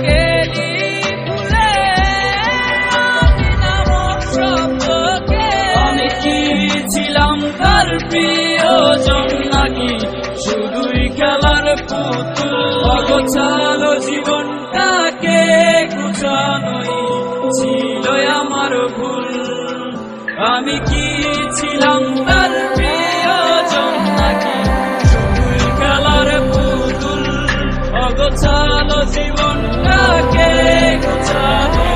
গেলি ভুলে আমি নামক শব্দকে। আমি কি ছিলাম তার প্রিয়জন নাকি শুধুই খেলার পুতুল? অগোছালো জীবনটাকে গুছানোই ছিল আমার ভুল। আমি কি ছিলাম তার প্রিয়জন নাকি শুধুই খেলার পুতুল? অগোছালো জীবনটাকে গুছানো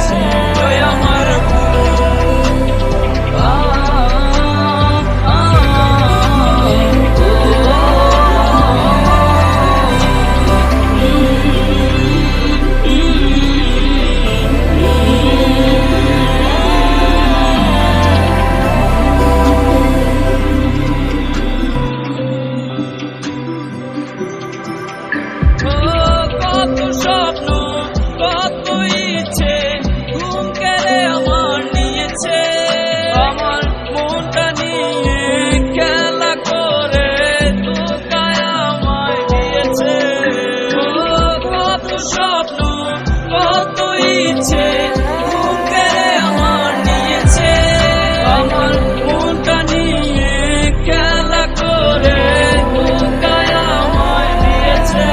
ছিল আমার ভুল। কত স্বপ্ন কত ইচ্ছে ঘুম কেড়ে আমার নিয়েছে। আমার মনটা নিয়ে খেলা করে ধোঁকায় আমায় দিয়েছে। কত স্বপ্ন কত ইচ্ছে ঘুম কেড়ে আমার নিয়েছে। আমার মনটা নিয়ে খেলা করে ধোঁকায় আমায় দিয়েছে।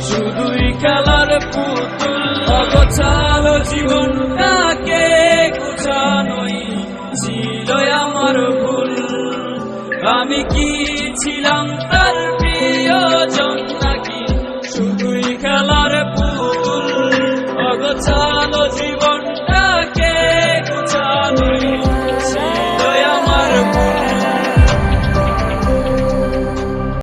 শুধুই খেলার পুতুল? অগোছালো জীবনটাকে গুছানোই ছিল আমার ভুল। আমি কি ছিলাম তার প্রিয়জন নাকি শুধুই খেলার পুতুল? অগোছালো জীবন